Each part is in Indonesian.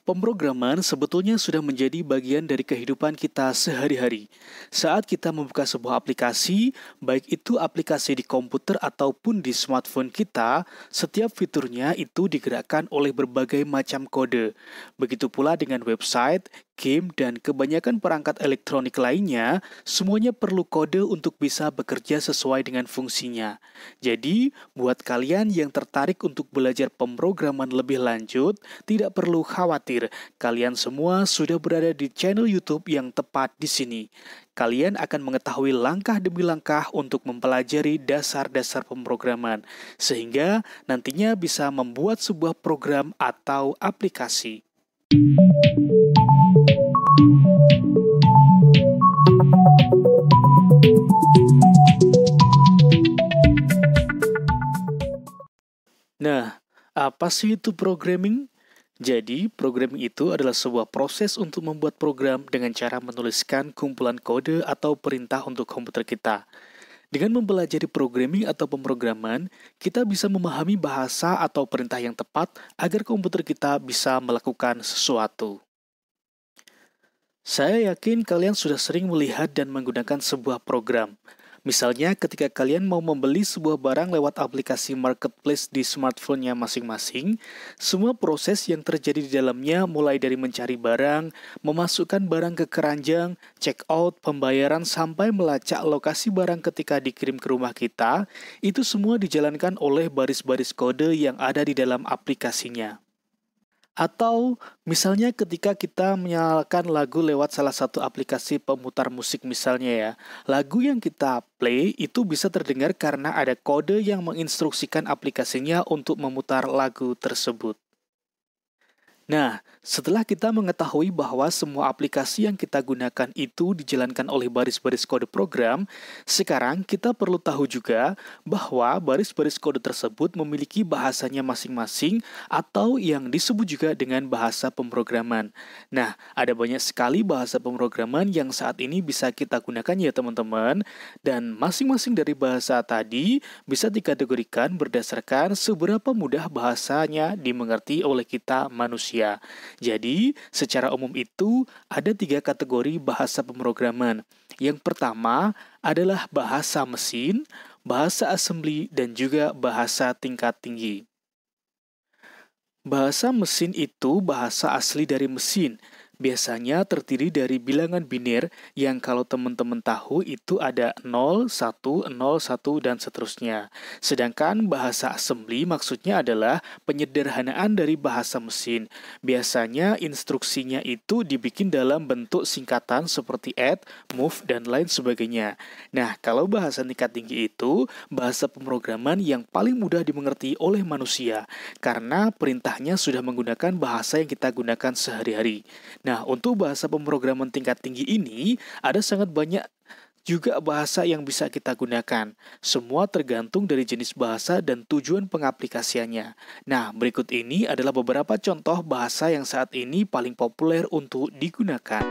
Pemrograman sebetulnya sudah menjadi bagian dari kehidupan kita sehari-hari. Saat kita membuka sebuah aplikasi, baik itu aplikasi di komputer ataupun di smartphone kita, setiap fiturnya itu digerakkan oleh berbagai macam kode. Begitu pula dengan website, game, dan kebanyakan perangkat elektronik lainnya, semuanya perlu kode untuk bisa bekerja sesuai dengan fungsinya. Jadi, buat kalian yang tertarik untuk belajar pemrograman lebih lanjut, tidak perlu khawatir. Kalian semua sudah berada di channel YouTube yang tepat di sini. Kalian akan mengetahui langkah demi langkah untuk mempelajari dasar-dasar pemrograman, sehingga nantinya bisa membuat sebuah program atau aplikasi. Nah, apa sih itu programming? Jadi, programming itu adalah sebuah proses untuk membuat program dengan cara menuliskan kumpulan kode atau perintah untuk komputer kita. Dengan mempelajari programming atau pemrograman, kita bisa memahami bahasa atau perintah yang tepat agar komputer kita bisa melakukan sesuatu. Saya yakin kalian sudah sering melihat dan menggunakan sebuah program. Misalnya ketika kalian mau membeli sebuah barang lewat aplikasi marketplace di smartphone-nya masing-masing, semua proses yang terjadi di dalamnya mulai dari mencari barang, memasukkan barang ke keranjang, check out, pembayaran, sampai melacak lokasi barang ketika dikirim ke rumah kita, itu semua dijalankan oleh baris-baris kode yang ada di dalam aplikasinya. Atau misalnya ketika kita menyalakan lagu lewat salah satu aplikasi pemutar musik misalnya ya, lagu yang kita play itu bisa terdengar karena ada kode yang menginstruksikan aplikasinya untuk memutar lagu tersebut. Nah, setelah kita mengetahui bahwa semua aplikasi yang kita gunakan itu dijalankan oleh baris-baris kode program, sekarang kita perlu tahu juga bahwa baris-baris kode tersebut memiliki bahasanya masing-masing atau yang disebut juga dengan bahasa pemrograman. Nah, ada banyak sekali bahasa pemrograman yang saat ini bisa kita gunakan ya teman-teman, dan masing-masing dari bahasa tadi bisa dikategorikan berdasarkan seberapa mudah bahasanya dimengerti oleh kita manusia. Jadi, secara umum itu ada 3 kategori bahasa pemrograman. Yang pertama adalah bahasa mesin, bahasa assembly, dan juga bahasa tingkat tinggi. Bahasa mesin itu bahasa asli dari mesin. Biasanya terdiri dari bilangan biner yang kalau teman-teman tahu itu ada 0, 1, 0, 1, dan seterusnya. Sedangkan bahasa assembly maksudnya adalah penyederhanaan dari bahasa mesin. Biasanya instruksinya itu dibikin dalam bentuk singkatan seperti add, move, dan lain sebagainya. Nah, kalau bahasa tingkat tinggi itu bahasa pemrograman yang paling mudah dimengerti oleh manusia karena perintahnya sudah menggunakan bahasa yang kita gunakan sehari-hari. Nah, untuk bahasa pemrograman tingkat tinggi ini, ada sangat banyak juga bahasa yang bisa kita gunakan. Semua tergantung dari jenis bahasa dan tujuan pengaplikasiannya. Nah, berikut ini adalah beberapa contoh bahasa yang saat ini paling populer untuk digunakan.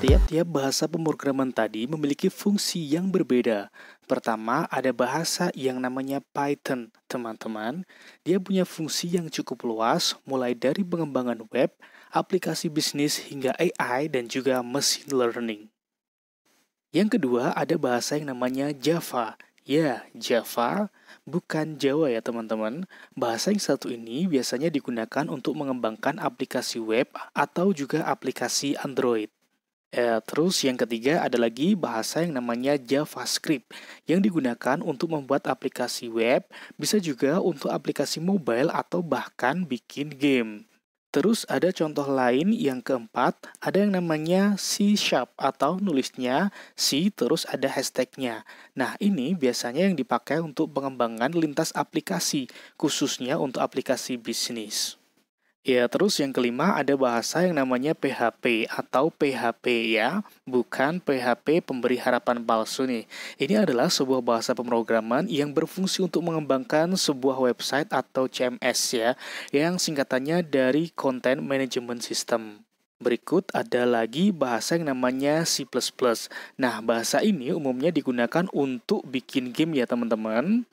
Tiap-tiap bahasa pemrograman tadi memiliki fungsi yang berbeda. Pertama, ada bahasa yang namanya Python, teman-teman. Dia punya fungsi yang cukup luas, mulai dari pengembangan web, aplikasi bisnis, hingga AI, dan juga machine learning. Yang kedua, ada bahasa yang namanya Java. Ya, Java bukan Jawa ya teman-teman. Bahasa yang satu ini biasanya digunakan untuk mengembangkan aplikasi web atau juga aplikasi Android. Terus yang ketiga ada lagi bahasa yang namanya JavaScript yang digunakan untuk membuat aplikasi web, bisa juga untuk aplikasi mobile atau bahkan bikin game. Terus ada contoh lain yang keempat, ada yang namanya C# atau nulisnya C terus ada hashtagnya. Nah ini biasanya yang dipakai untuk pengembangan lintas aplikasi, khususnya untuk aplikasi bisnis. Ya, terus yang kelima ada bahasa yang namanya PHP atau PHP ya, bukan PHP pemberi harapan palsu nih. Ini adalah sebuah bahasa pemrograman yang berfungsi untuk mengembangkan sebuah website atau CMS ya, yang singkatannya dari Content Management System. Berikut ada lagi bahasa yang namanya C++. Nah, bahasa ini umumnya digunakan untuk bikin game ya teman-teman.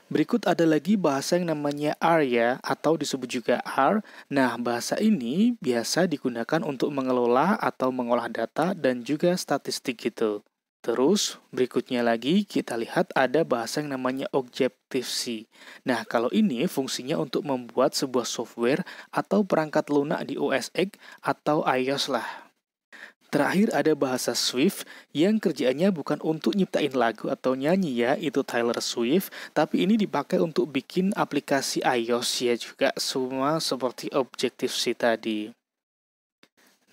Berikut ada lagi bahasa yang namanya R ya, atau disebut juga R. Nah, bahasa ini biasa digunakan untuk mengelola atau mengolah data dan juga statistik gitu. Terus, berikutnya lagi kita lihat ada bahasa yang namanya Objective-C. Nah, kalau ini fungsinya untuk membuat sebuah software atau perangkat lunak di OS X atau iOS lah. Terakhir ada bahasa Swift yang kerjaannya bukan untuk nyiptain lagu atau nyanyi ya, itu Taylor Swift, tapi ini dipakai untuk bikin aplikasi iOS ya juga, semua seperti Objective-C tadi.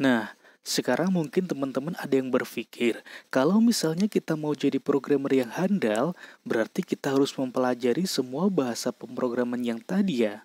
Nah, sekarang mungkin teman-teman ada yang berpikir, kalau misalnya kita mau jadi programmer yang handal, berarti kita harus mempelajari semua bahasa pemrograman yang tadi ya.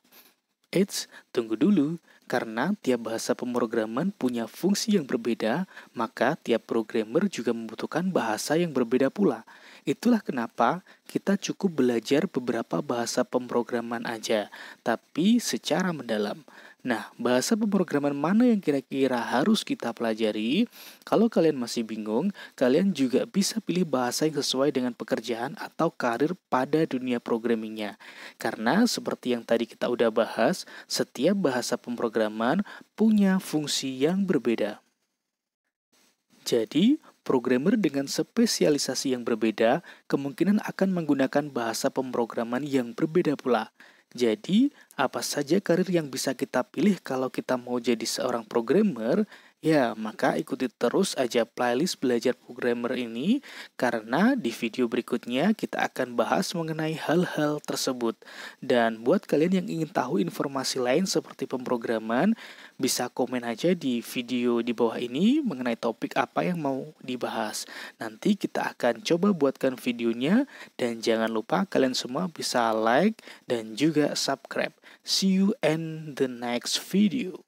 Eits, tunggu dulu, karena tiap bahasa pemrograman punya fungsi yang berbeda, maka tiap programmer juga membutuhkan bahasa yang berbeda pula. Itulah kenapa kita cukup belajar beberapa bahasa pemrograman aja, tapi secara mendalam. Nah, bahasa pemrograman mana yang kira-kira harus kita pelajari? Kalau kalian masih bingung, kalian juga bisa pilih bahasa yang sesuai dengan pekerjaan atau karir pada dunia programmingnya. Karena seperti yang tadi kita udah bahas, setiap bahasa pemrograman punya fungsi yang berbeda. Jadi, programmer dengan spesialisasi yang berbeda kemungkinan akan menggunakan bahasa pemrograman yang berbeda pula. Jadi, apa saja karir yang bisa kita pilih kalau kita mau jadi seorang programmer? Ya, maka ikuti terus aja playlist belajar programmer ini, karena di video berikutnya kita akan bahas mengenai hal-hal tersebut. Dan buat kalian yang ingin tahu informasi lain seperti pemrograman, bisa komen aja di video di bawah ini mengenai topik apa yang mau dibahas. Nanti kita akan coba buatkan videonya, dan jangan lupa kalian semua bisa like dan juga subscribe. See you in the next video.